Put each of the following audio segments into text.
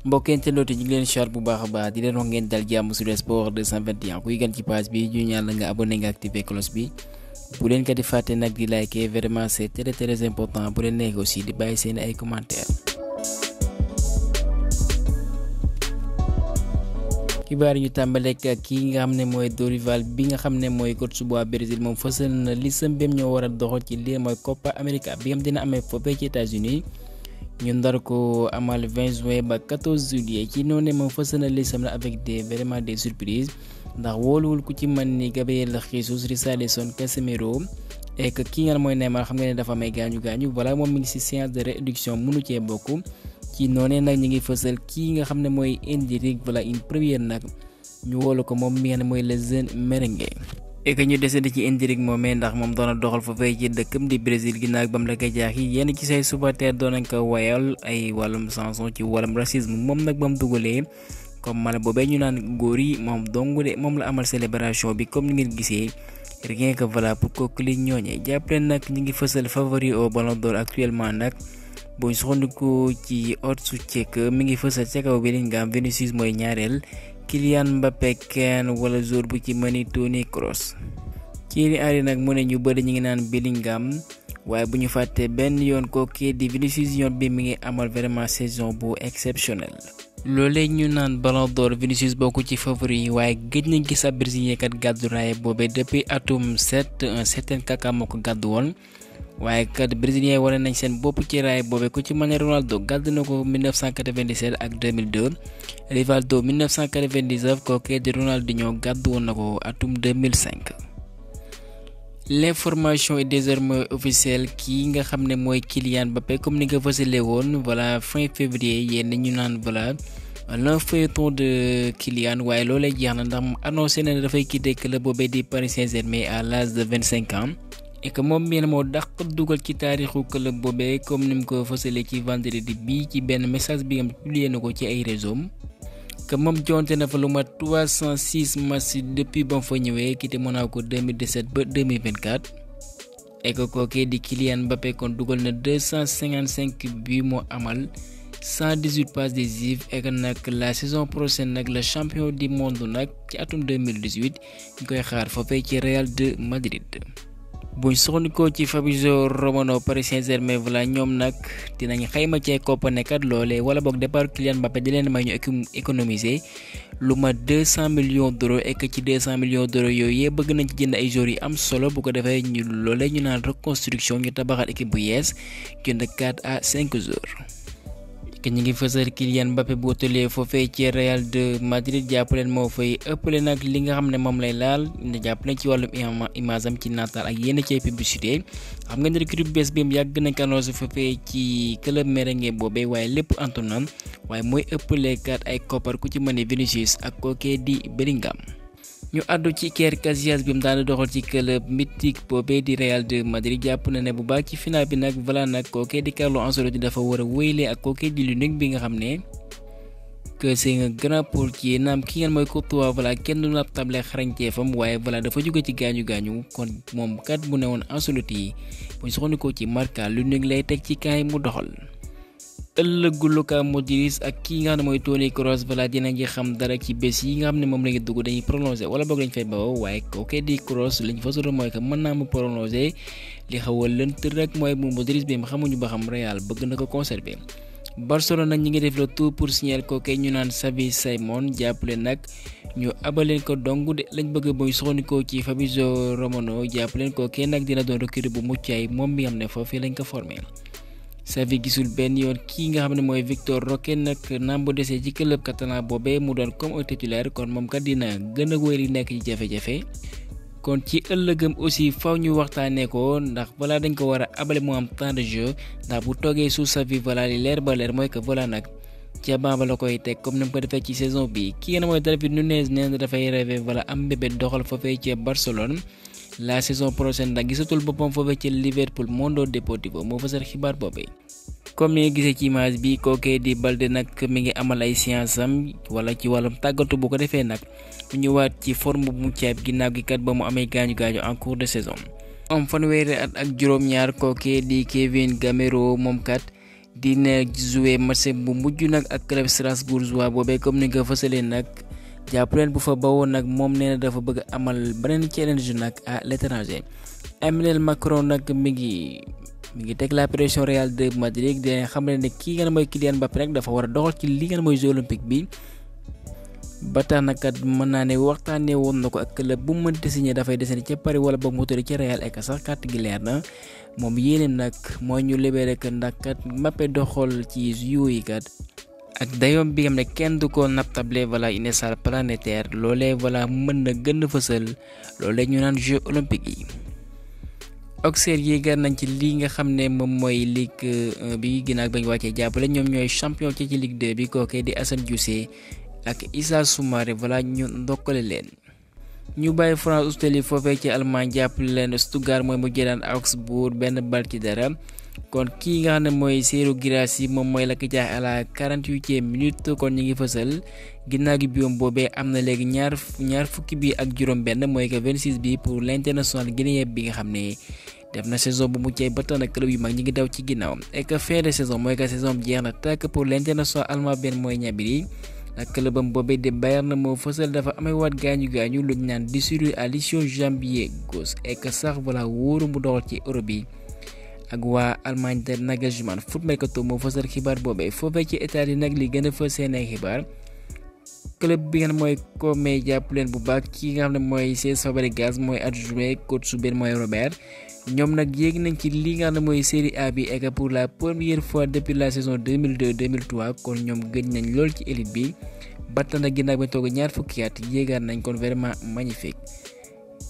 mbokk internet yi ñu ngi leen char bu baax a baax di leen wax ngeen dal jàmm sur sport 221 kuy gan ci page bi ñu ñaan la nga abonné nga activer cloche bi bu leen ko di fàtte nag di liker vraiment c'est très important bu leen nekk aussi di bàyyi seen ay commentaires. xibaar yi ñu tàmbaleek ak kii nga xam ne mooy Dorival bi nga xam ne mooy coach bu Brésil moom fësal na li sëmbeem ñoo war a doxal ci lii mooy Copa América bi nga xam dina amee foofee ci États-Unis ñu ndar ko amal 20 juin ba 14 juillet ci noonu moom fësal na li sam la avec vraiment des surprises ndax wóoluwul ku ci mën ni Gabriel Jesus, Richarlison, Casemiro et que ki nga mooy Neymar xam nga ne dafa may gaañu voilà moom mi ngi ci séance de réduction mënu cee bokk. ci noonee nag ñu ngi fësal kii nga xam ne mooy Endrick voilà une première nag ñu woolu ko moom mi nga xam ne mooy le jeune merengue et que ñu desandi ci Endrick moomee ndax moom doon na doxal foofee ci dëkkam di Brésil ginnaaw bam la ko jaaxi yenn ci say supporters doon nañ ko wayal ay wàllum chanson ci wàllum racisme moom nag bam dugalee comme mala boobee ñu naan góor yi moom dong de moom la amal célébration bi comme ni ngeen gisee rien que voilà pour kooku li ñooñee jàppale nag ñu ngi fësal favori au Ballon d'Or actuellement nag buñ soxandiku ci odds Tchèque mi ngi fësal ca kaw Bellingham, Vinicius mooy ñaareel, Kylian Mbappé kenn wala jour bu ci mëni Toni Kroos. Thierry Henry nag mu ne ñu bëri ñu ngi naan Bellingham waaye bu ñu fàtte benn yoon kooku di Vinicius yoon bi mi ngi amal vraiment saison bu exceptionnel. loolee ñu naan Ballon d'Or Vinicius bokku ci favori yi waaye gëj nañ gis ab Brésilien kat gàddu raaya boobee depuis atum 7 un certain Kaka moo ko gàddu woon. waaye kat brésilien wane nañ seen bopp ci raay boobe ku ci mën Ronaldo gàdd na ko 1997 ak 2002 Rivaldo 1999 kookee di Ronaldinho gàdd woon na ko atum 2005. l'information est désormais officielle kii nga xam ne mooy Kylian Mbappé comme ni nga fësale woon voilà fin février yéen ñu naan voilà le feuilleton de Kylian waaye loolee jeex na ndax annoncé na dafay quitter club boobee di Paris Saint-Germain à l'âge de 25 ans. et que moom mii moo dàq dugal ci taarixu club boobee comme ni mu ko fësalee ci vendredi bi ci benn message bi nga publié na ko ci ay réseau que moom jonte na fa lu mat 306 matchs depuis ba mu fa ñëwee quitté Monaco 2017 ba 2024 et que kookee di Kylian Mbappé kon dugal na 255 buts moo amal 118 passes décisives et que nag la saison prochaine nag le champion du monde nag ci atum 2018 ñu koy xaar foofee ci Real de Madrid. buñ soxnikoo ci Fabrizio Romano Paris Saint-Germain voilà ñoom nag dinañ xayma ci koppa nekkat loolee wala boog départ Kylian Mbappé di leen may ñu économiser lu ma 200 millions d'euros et que ci 200 millions d'euros yooyu yëpp bëgg nañ ci jënd ay joueurs yi am solo bu ko defee ñu loolee ñu naan reconstruction ñu tabaxal équipe bu yees jënd 4 à 5 joueurs. que ñu ngi fësal Kylian Mbappé bu tollee foofee ci Real de Madrid jàppaleen moo fay ëppale nag li nga xam ne moom lay laal jàppaleen ci wàllum image am ci nataal ak yenn ci publicité xam nga ne recrue bu bees bi yàgg nañ ko annoncé foofee ci club merengue boobee waaye lépp antu na waaye mooy ëppale kat ay koppar ku ci mën Vinicius ak kookee di Bellingham. ñu àddu ci Iker Casillas bi mu daan doxal ci club mythique boobee di Real de Madrid jàpp na ne bu baax ci final bi nag voilà nag kookee di Carlo Ancelotti dafa war a wéyle ak kookee di Lunin bi nga xam ne que c'est un grand portier naam ki ngeen mooy Courtois voilà kenn du ab table xarañteefam waaye voilà dafa jóge ci gaañu kon moom kat bu ne woon Ancelotti yi bu ñu soxandikoo ci Marca Lunin lay teg ci kaay mu doxal. ëllëgu Luka Modric ak kii nga xam ne mooy Toni Kroos voilà dinañ ci xam dara ci bés yi nga xam ne moom la ngi dugg dañuy prolongé wala boog lañ fay bawoo waaye kooku di Kroos lañ fa sori mooy que mën naa mu prolongé li xaw a lënt rek mooy mu Modric bi xamuñu ba xam Real bëgg na ko conserver. Barcelone nag ñi ngi def le tout pour signer kooku ñu naan Xavi Simons jàppale nag ñu abaleen ko dong de lañ bëgg mooy soxnikoo ci Fabrizio Romano jàppaleen kooku nag dina doon recrue bu mucc ay moom mi xam ne foofii lañ ko formé. Xavi gisul benn yoon kii nga xam ne mooy Victor Roque nag naam bu desee ci club catalan boobee mu doon comme un titulaire kon moom kat dina gën a wéy li nekk ci jafe-jafe kon ci ëllëgam aussi faw ñu waxtaanee ko ndax voilà dañ ko war a abale mu am temps de jeu ndax bu toogee sous Xavi voilà li leer ba leer mooy que voilà nag ca bamba la koy teg comme ni mu ko defee ci saison bi kii nga mooy Darwin Núñez nee na dafay rêvé voilà am mbébét doxal foofee ca Barcelone. la saison prochaine nag gisatul boppam foofee ci Liverpool Mundo Deportivo moo fësal xibaar boobee. comme ni nga gisee ci image bi kookee di Balde nag mi ngi amal ay séance am wala ci wàllum tàggatu bu ko defee nag mu ñëwaat ci forme bu mu ceeb ginnaaw gi kat ba mu amee gaañu en cours de saison. am fanweeri at ak juróom-ñaar kookee di Kevin Gamero moom kat dina jouer match bu mujj nag ak club strasbourgeois boobee comme ni nga fësalee nag jàpp leen bu fa bawoon nag moom nee na dafa bëgg amal beneen challenge nag à l'étranger. Emmanuel Macron nag mi ngi teg la pression Real de Madrid di xam ne kii nga mooy Kylian Mbappé nag dafa war a doxal ci li nga mooy Jeux olympiques bi. ba tax na kat mën naa ne waxtaanee woon na ko ak club bu mu mënti signé dafay desandi ca Paris wala boog mu tëdd ca Real ek sax carte gi leer na moom yéeneem nag mooy ñu libéré que ndax kat Mbappé doxal ci yooyu kat ak dayoom bi nga xam ne kenn du ko nattable voilà une star planétaire loolee voilà mën na gën a fësal loolee ñu naan Jeux olympiques yi. Auxerre yéegal nañ ci lii nga xam ne moom mooy Ligue 1 bi ginnaaw bañ wàccee jàppale ñoom ñooy champion ci Ligue 2 bi kookee di Assane Diouf ak Issa Soumaré voilà ñu ndokkale leen. ñu bàyyi France Ousseli foofee ci Allemagne jàppale leen Stuttgart mooy mu jëlaan Augsbourg benn bal ci dara kon kii nga xam ne mooy Serhou Guirassy moom mooy la ko jaax à la 48e minute kon ñu ngi fësal ginnaaw gi biom boobee am na léegi ñaar fukki bi ak juróom benn mooy que 26 bi pour l'international guinéen bi nga xam ne def na saison bu muccee ba tax na club yu mag ñi ngi daw ci ginnaaw et que fin de saison mooy que saison bi jeex na tàkk pour l'international allemand benn mooy Gnabry ak clubam boobee de Bayern moo fësal dafa amee waat gaañu luñ naan blessure à l'ischio jambier gauche et que sax voilà wóoru mu doxal ci Europe bi ak waa Allemagne de Nagelsmann foot mercato moo fësal xibaar boobee foofee ci Italie nag li gën a fës seen ay xibaar club bi nga xam ne mooy Como jàpp leen bu baax ki nga xam ne mooy Cesc Fabregas mooy adjoint coach su benn mooy Robert ñoom nag yéeg nañ ci li nga xam ne mooy Série A bi et que pour la première fois depuis la saison 2002-2003 kon ñoom gëj nañ lool ci élite bi ba tax na ginnaaw ba toog ñaar fukki at yéegaat nañ kon vraiment magnifique.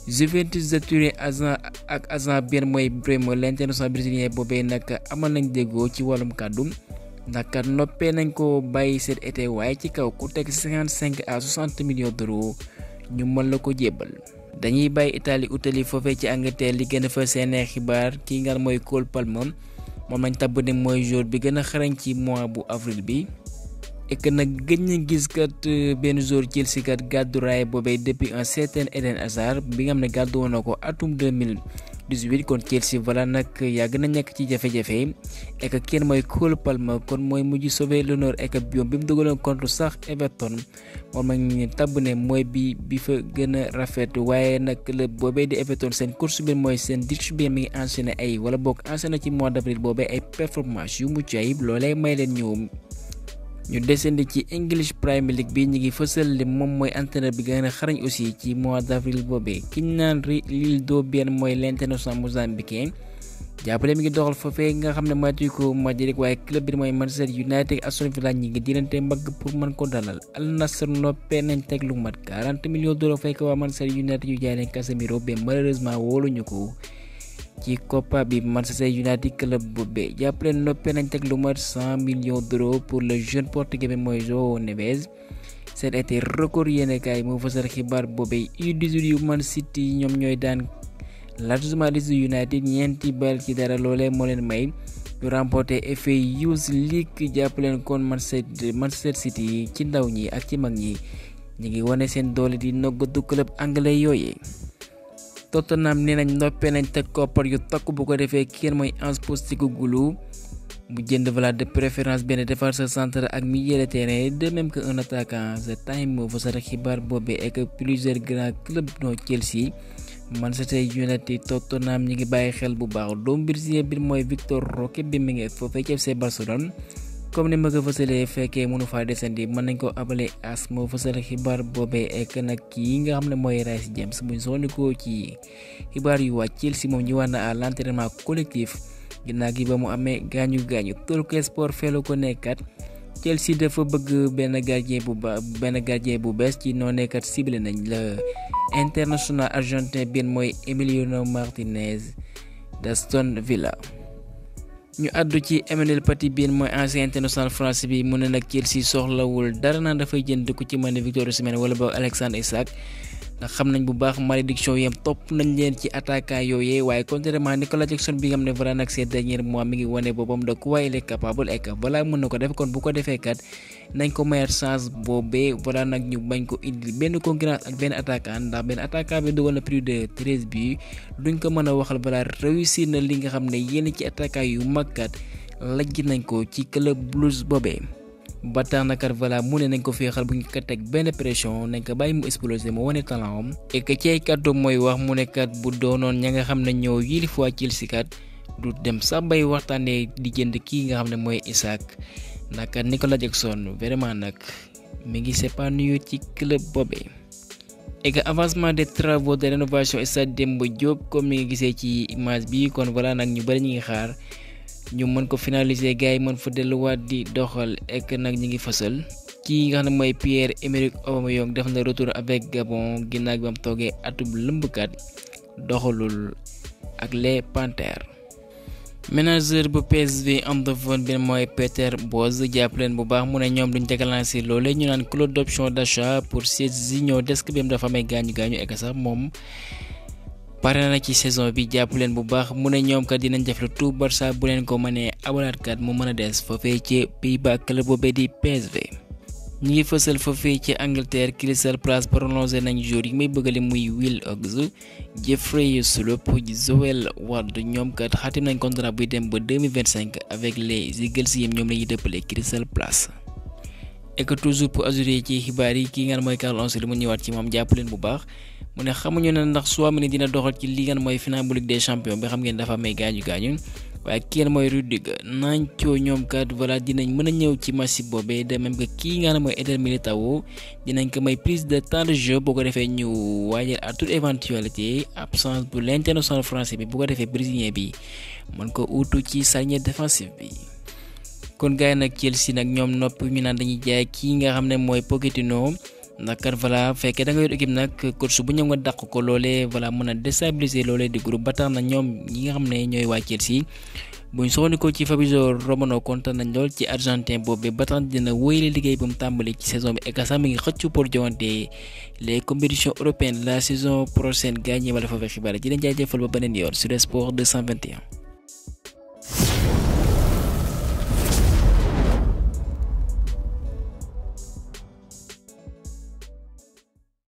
Juventus de Turin agent bien mooy Bremo l'international brésilien boobee nag amal nañ déggoo ci wàllum kàddu ndax kat noppee nañ ko bàyyi cet été waaye ci kaw ku teg 55 à 60 millions d'euros ñu mën la ko jébbal. dañuy bàyyi Italie utali foofee ci Angleterre li gën a fa seen xibaar kii nga mooy Cole Palmer moom lañ tabb ne mooy joueur bi gën a xarañ ci mois bu avril bi et que nag gëj na gis kat benn joueur Chelsea kat gàddu raay boobee depuis un certain Eden Hazard bi nga xam ne gàddu woon na ko atum 2018 kon Chelsea voilà nag yàgg na nekk ci jafe-jafe et que kenn mooy Cole Palmer kon mooy mujj sauver l'honneur et que bi mu dugaloon contre sax Everton moom lañ tabb ne mooy bi fa gën a rafet waaye nag club boobee di Everton seen course bi mooy seen ditch bi mi ngi enchaîné ay wala boog enchaîné ci mois d'avril boobee ay performance yu mucc ayib loolee may leen ñu descendi ci English Premier League bi ñu ngi fësal li moom mooy entraîneur bi gën a xarañ aussi ci mois d'avril boobee ki ñu naan Rildo Bien mooy l'international mozambicain jàppale mi ngi doxal foofee nga xam ne Atlético Madrid waaye club bi mooy Manchester United Aston Villa ñi ngi diirante mbagg pour mën ko dalal Al Nassr noppee nañ teg lu mat 40 millions d'euros fekk waa Manchester United yu jaay leen Casemiro ba malheureusement wóoluñu ko ci Copa bi Manchester United club boobee jàppale noppee nañ teg lu mat 100 millions d'euros pour le jeune portugais bi mooy João Neves cet été record yéenekaay moo fësal xibaar boobee U18 yu Man City ñoom ñooy daan largement Leeds United ñeenti bal ci dara loolee moo leen may ñu remporté FA Youth League jàppaleen kon Manchester City ci ndaw ñi ak ci mag ñi ñu ngi wane seen doole di noggatu club anglais yooyee. Tottenham nee nañ noppee nañ teg koppar yu takku bu ko defee kenn mooy Ange Postecoglou mu jënd voilà de préférence benn défenseur central ak milieu de terrain de même que un attaquant The Time moo fësal xibaar boobee et que plusieurs grands clubs dont Chelsea Manchester United Tottenham ñi ngi bàyyi xel bu baax doomu Brésilien bi mooy Victor Roque bi mi ngi foofee ci FC Barcelone comme ni ma ko fësalee fekkee mënu faa descendi mën nañ ko abale as moo fësal xibaar boobee ek nag kii nga xam ne mooy Reece James buñ soxnikoo ci xibaar yu waa Chelsea moom ñëwaat na à l'entraînement collectif ginnaaw gi ba mu amee gaañu Talk Sport feelu ko nekkat Chelsea dafa bëgg benn gardien bu bees ci noo nekkat ciblé nañ la international argentin bi mooy Emiliano Martinez d'Aston Villa. ñu àddu ci Emmanuel Petit bi mooy ancien international français bi mu ne nag Chelsea soxlawul dara naan dafay jënd ku ci mën ne Victor Osimhen wala ba Alexandre Isak ndax xam nañ bu baax malédiction yam topp nañ leen ci attaquant yooyee waaye contrairement Nicolas Jackson bi nga xam ne voilà nag ces derniers mois mi ngi wane boppam de quoi il est capable et que voilà mën na ko def kon bu ko defee kat nañ ko mayar chance boobee voilà nag ñu bañ ko indi benn concurrence ak benn attaquant ndax benn attaquant bi dugal na plus de 13 buts duñ ko mën a waxal voilà réussir na li nga xam ne yenn ci attaquant yu mag kat lajj nañ ko ci club blues boobee. ba tax na kat voilà mu ne nañ ko féexal bu ñu ko teg benn pression nañ ko bàyyi mu exploser mu wane talent am et que ci ay kàddu mooy wax mu ne kat bu doonoon ña nga xam ne ñoo yilif waa Chelsea kat du dem sax bay waxtaanee di jënd kii nga xam ne mooy Isak ndax kat Nicolas Jackson vraiment nag mi ngi s'épanouir ci club boobee. et que avancement des travaux de rénovation stade Demba Diop comme ni nga gisee ci image bi kon voilà nag ñu bari ñu ngi xaar. ñu mën ko finaliser gars yi mën fa delluwaat di doxal ek nag ñi ngi fësal kii nga xam ne mooy Pierre-Emerick Aubameyang def na retour avec Gabon ginnaaw bi am toogee atub lëmbkat doxalul ak les Panthères. manager bu PSV Eindhoven bi mooy Peter Bosz jàpp leen bu baax mu ne ñoom duñ déclencher loole ñu naan clause d'option d'achat pour Serginho Dest bi dafa amee gaañu ek sax moom. pare na ci saison bi jàpp leen bu baax mu ne ñoom kat dinañ def le tout Barça bu leen ko mënee abalaat kat mu mën a des foofee ci Pays-Bas club boobee di PSV. ñi ngi fësal foofee ci Angleterre Crystal Palace prolongé nañ jour yi may bëggale muy Will Hughes Jeffrey Schlupp Joel Ward ñoom kat xaatim nañ contrat buy dem ba 2025 avec les Eagles yi ñoom lañuy dëppale Crystal Palace. et que toujours pour assurer ci xibaar yi kii nga mooy Carlo Ancelotti mu ñëwaat ci moom jàpp leen bu baax. mu ne xamuñu ne ndax Tchouaméni dina doxal ci li ngeen mooy final bu Ligue des Champions bi xam ngeen dafa may gaañu waaye kii ngeen mooy Rudiger Nacho ñoom kat voilà dinañ mën a ñëw ci match boobee de même que kii nga xam ne mooy Eder Militão dinañ ko may prise de temps de jeu boo ko defee ñu waajal à toute éventualité absence bu l'international français bi bu ko defee brésilien bi mën ko uutu ci charnière défensive bi. kon gars yi nag Chelsea nag ñoom nopp ñu naan dañuy jaay kii nga xam ne mooy Pochettino. ndax kat voilà fekkee da nga yor équipe nag coach bu ñëw nga dàq ko loolee voilà mën a déstabiliser loolee di groupe ba tax na ñoom ñi nga xam ne ñooy waa Chelsea buñ soxandikoo ci Fabrizio Romano kontaan nañ lool ci argentin boobu ba tax dina wóyale liggéey ba mu tàmbali ci saison bi et sax mi ngi xëccu pour joŋante les compétitions européennes la saison prochaine gars ñi wala fa xibaar ji leen jaajëfal ba beneen yoon sur Sport 221.